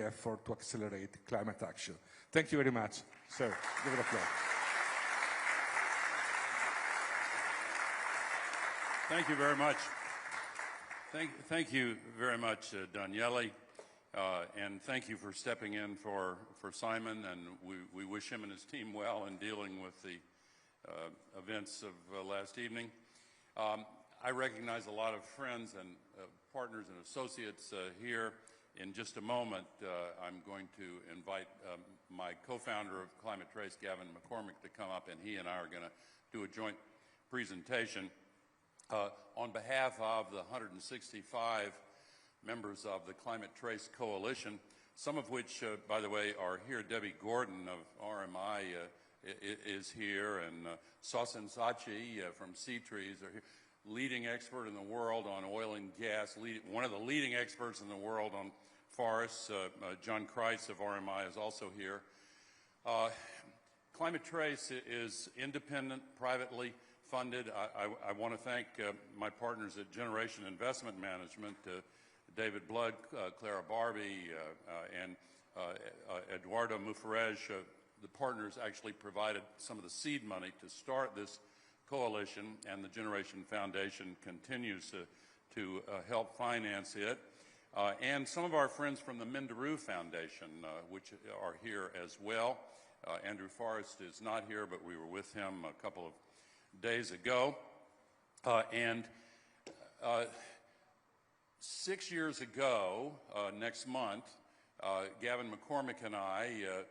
effort to accelerate climate action. Thank you very much. Sir, give it applause. Thank you very much. Thank you very much, Daniele, and thank you for stepping in for Simon, and we wish him and his team well in dealing with the events of last evening. I recognize a lot of friends and partners and associates here. In just a moment, I'm going to invite my co-founder of Climate Trace, Gavin McCormick, to come up, and he and I are going to do a joint presentation on behalf of the 165 members of the Climate Trace Coalition, some of which, by the way, are here. Debbie Gordon of RMI is here, and Sausan Sachi from Sea Trees are here. Leading expert in the world on oil and gas, one of the leading experts in the world on forests. John Kreitz of RMI is also here. Climate Trace is independent, privately funded. I want to thank my partners at Generation Investment Management, David Blood, Clara Barbie, and Eduardo Mufarej. The partners actually provided some of the seed money to start this coalition, and the Generation Foundation continues to help finance it. And some of our friends from the Minderoo Foundation, which are here as well. Andrew Forrest is not here, but we were with him a couple of days ago. 6 years ago, next month, Gavin McCormick and I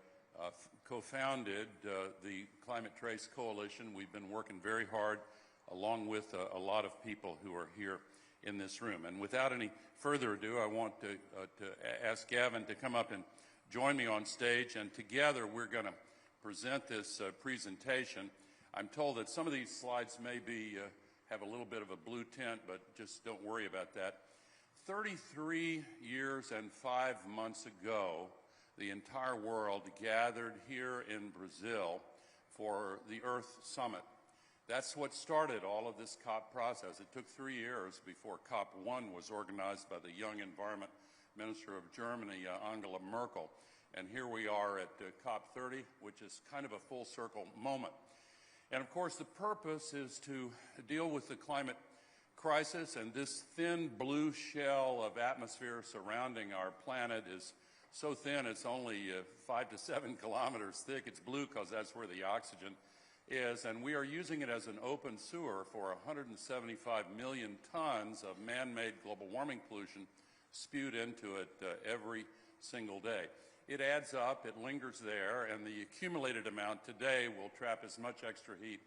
co-founded the Climate Trace Coalition. We've been working very hard along with a lot of people who are here in this room. And without any further ado, I want to ask Gavin to come up and join me on stage, and together we're going to present this presentation. I'm told that some of these slides may have a little bit of a blue tint, but just don't worry about that. 33 years and 5 months ago, the entire world gathered here in Brazil for the Earth Summit. That's what started all of this COP process. It took 3 years before COP1 was organized by the young environment minister of Germany, Angela Merkel. And here we are at COP30, which is kind of a full circle moment. And of course, the purpose is to deal with the climate crisis, and this thin blue shell of atmosphere surrounding our planet is so thin it's only 5 to 7 kilometers thick. It's blue because that's where the oxygen is, and we are using it as an open sewer for 175 million tons of man-made global warming pollution spewed into it every single day. It adds up, it lingers there, and the accumulated amount today will trap as much extra heat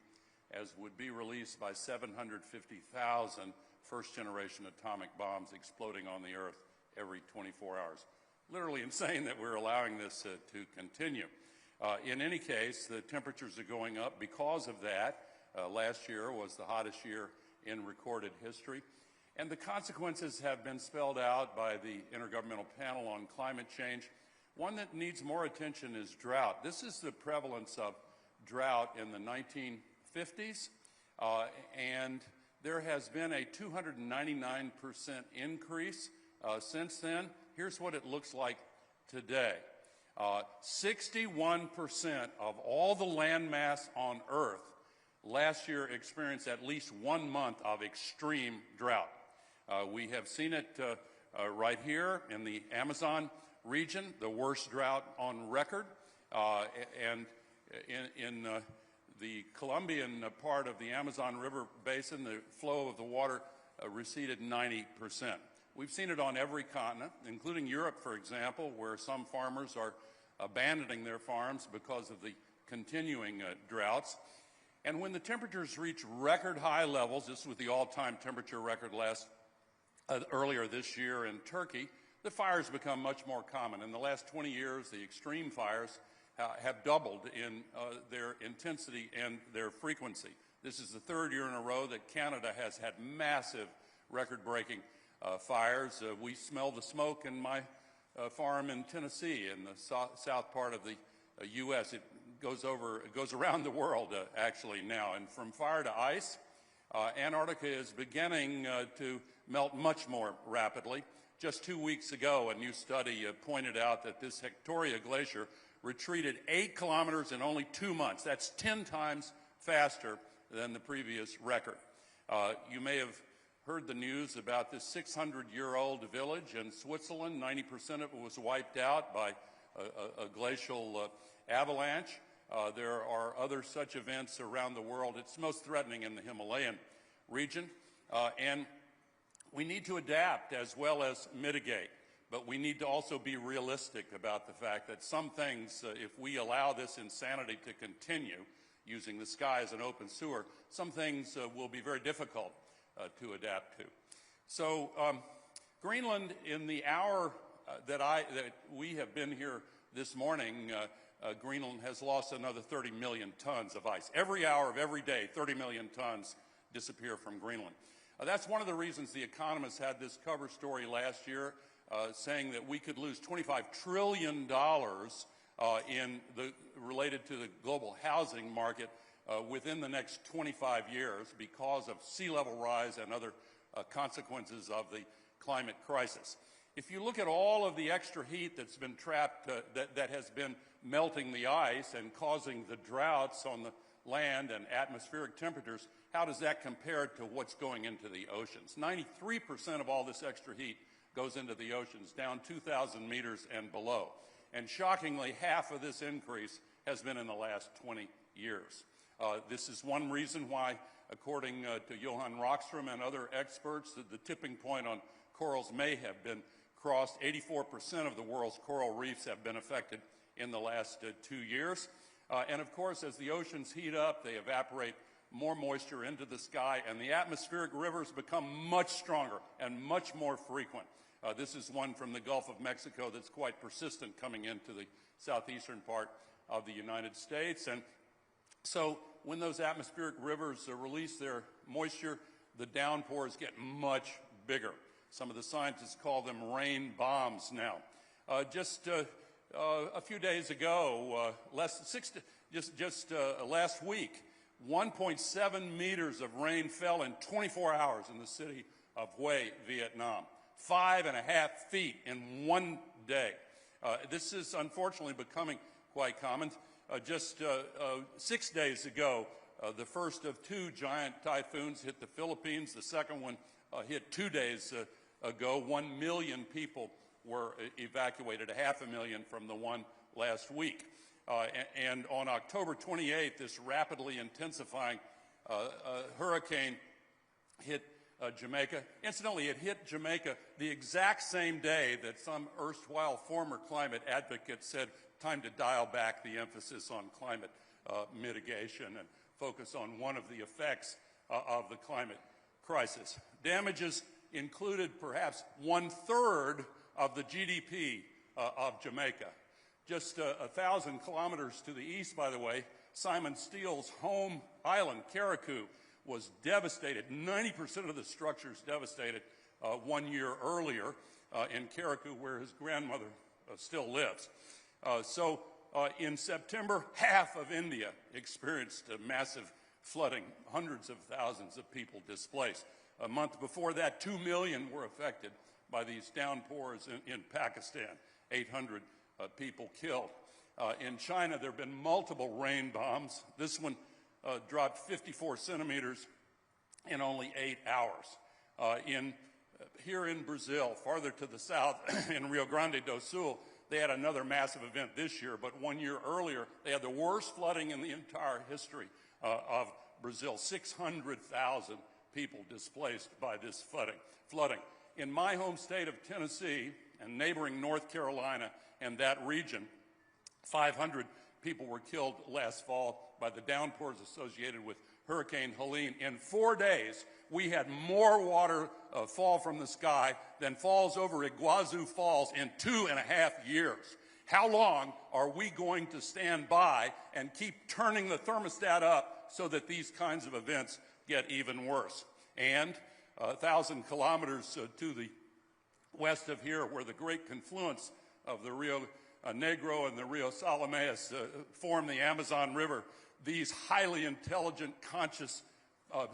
as would be released by 750,000 first-generation atomic bombs exploding on the Earth every 24 hours. Literally insane that we're allowing this to continue. In any case, the temperatures are going up because of that. Last year was the hottest year in recorded history. And the consequences have been spelled out by the Intergovernmental Panel on Climate Change. One that needs more attention is drought. This is the prevalence of drought in the 1950s, and there has been a 299% increase since then. Here's what it looks like today. 61% of all the land mass on Earth last year experienced at least 1 month of extreme drought. We have seen it right here in the Amazon region, the worst drought on record, and in the Colombian part of the Amazon River basin, the flow of the water receded 90%. We've seen it on every continent, including Europe, for example, where some farmers are abandoning their farms because of the continuing droughts. And when the temperatures reach record high levels, this was the all-time temperature record earlier this year in Turkey, the fires become much more common. In the last 20 years, the extreme fires have doubled in their intensity and their frequency. This is the 3rd year in a row that Canada has had massive record-breaking fires. We smell the smoke in my farm in Tennessee, in the south part of the U.S. It goes around the world actually now. And from fire to ice, Antarctica is beginning to melt much more rapidly. just 2 weeks ago, a new study pointed out that this Victoria Glacier retreated 8 kilometers in only 2 months. That's 10 times faster than the previous record. You may have heard the news about this 600-year-old village in Switzerland. 90% of it was wiped out by a glacial avalanche. There are other such events around the world. It's most threatening in the Himalayan region. And we need to adapt as well as mitigate. But we need to also be realistic about the fact that some things, if we allow this insanity to continue, using the sky as an open sewer, some things will be very difficult to adapt to. So Greenland, in the hour that we have been here this morning, Greenland has lost another 30 million tons of ice. Every hour of every day, 30 million tons disappear from Greenland. That's one of the reasons The Economist had this cover story last year saying that we could lose $25 trillion related to the global housing market within the next 25 years because of sea level rise and other consequences of the climate crisis. If you look at all of the extra heat that's been trapped, that has been melting the ice and causing the droughts on the land and atmospheric temperatures, how does that compare to what's going into the oceans? 93% of all this extra heat goes into the oceans, down 2,000 meters and below. And shockingly, half of this increase has been in the last 20 years. This is one reason why, according to Johan Rockström and other experts, the tipping point on corals may have been crossed. 84% of the world's coral reefs have been affected in the last 2 years. And of course, as the oceans heat up, they evaporate more moisture into the sky, and the atmospheric rivers become much stronger and much more frequent. This is one from the Gulf of Mexico that's quite persistent coming into the southeastern part of the United States. And so when those atmospheric rivers release their moisture, the downpours get much bigger. Some of the scientists call them rain bombs now. Just a few days ago, last week, 1.7 meters of rain fell in 24 hours in the city of Hue, Vietnam. 5.5 feet in one day. This is unfortunately becoming quite common. Just 6 days ago, the first of 2 giant typhoons hit the Philippines. The second one hit 2 days ago. 1 million people were evacuated, 500,000 from the one last week. And on October 28th, this rapidly intensifying hurricane hit Jamaica. Incidentally, it hit Jamaica the exact same day that some erstwhile former climate advocates said, time to dial back the emphasis on climate mitigation and focus on one of the effects of the climate crisis. Damages included perhaps 1/3 of the GDP of Jamaica. Just 1,000 kilometers to the east, by the way, Simon Steele's home island, Carriacou, was devastated. 90% of the structures devastated 1 year earlier in Carriacou, where his grandmother still lives. So in September, half of India experienced massive flooding, hundreds of thousands of people displaced. A month before that, 2 million were affected by these downpours in Pakistan, 800 people killed. In China, there have been multiple rain bombs. This one dropped 54 centimeters in only 8 hours. Here in Brazil, farther to the south, in Rio Grande do Sul, they had another massive event this year, but 1 year earlier, they had the worst flooding in the entire history of Brazil. 600,000 people displaced by this flooding. In my home state of Tennessee and neighboring North Carolina and that region, 500 people were killed last fall by the downpours associated with Hurricane Helene. In 4 days, we had more water fall from the sky than falls over Iguazu Falls in 2.5 years. How long are we going to stand by and keep turning the thermostat up so that these kinds of events get even worse? And 1,000 kilometers to the west of here, where the great confluence of the Rio Negro and the Rio Salamanca form the Amazon River, these highly intelligent, conscious,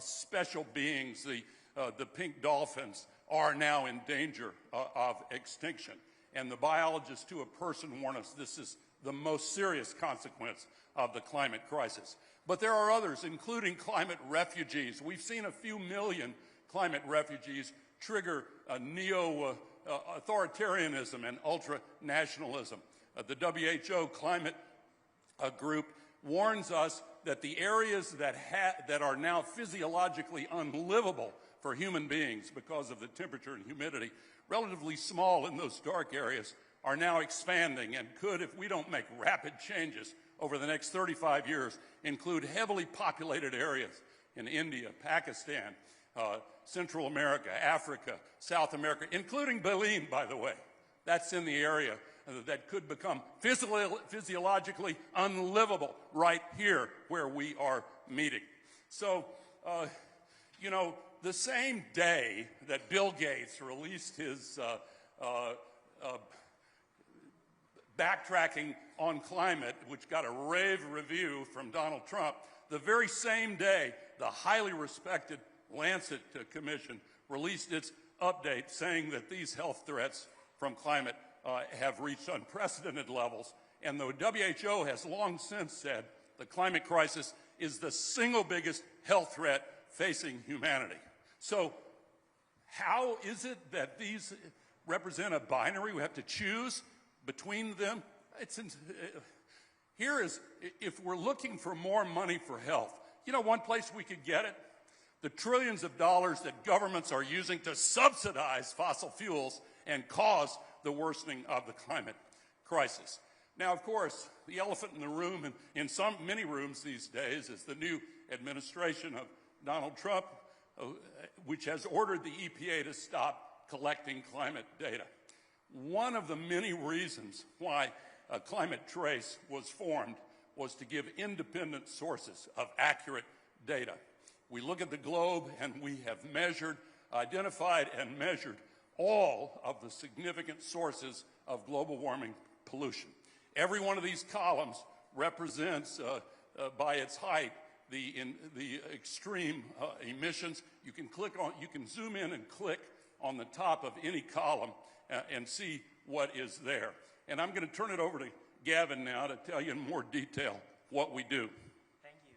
special beings, the pink dolphins, are now in danger of extinction. And the biologists to a person warn us this is the most serious consequence of the climate crisis. But there are others, including climate refugees. We've seen a few million climate refugees trigger neo-authoritarianism and ultra-nationalism. The WHO climate group warns us that the areas that are now physiologically unlivable for human beings because of the temperature and humidity, relatively small in those dark areas, are now expanding and could, if we don't make rapid changes over the next 35 years, include heavily populated areas in India, Pakistan, Central America, Africa, South America, including Belem, by the way. That's in the area that could become physiologically unlivable right here where we are meeting. So, you know, the same day that Bill Gates released his backtracking on climate, which got a rave review from Donald Trump, the very same day the highly respected Lancet Commission released its update saying that these health threats from climate have reached unprecedented levels. And the WHO has long since said the climate crisis is the single biggest health threat facing humanity. So how is it that these represent a binary? We have to choose between them. Here is, if we're looking for more money for health, you know one place we could get it? The trillions of dollars that governments are using to subsidize fossil fuels and cause the worsening of the climate crisis. Now, of course, the elephant in the room, and in many rooms these days, is the new administration of Donald Trump, which has ordered the EPA to stop collecting climate data. One of the many reasons why Climate Trace was formed was to give independent sources of accurate data. We look at the globe and we have identified and measured all of the significant sources of global warming pollution. Every one of these columns represents, by its height, the extreme emissions. You can zoom in and click on the top of any column and see what is there. And I'm going to turn it over to Gavin now to tell you in more detail what we do. Thank you.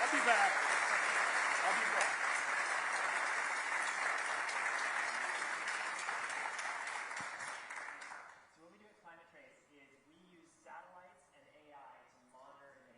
I'll be back.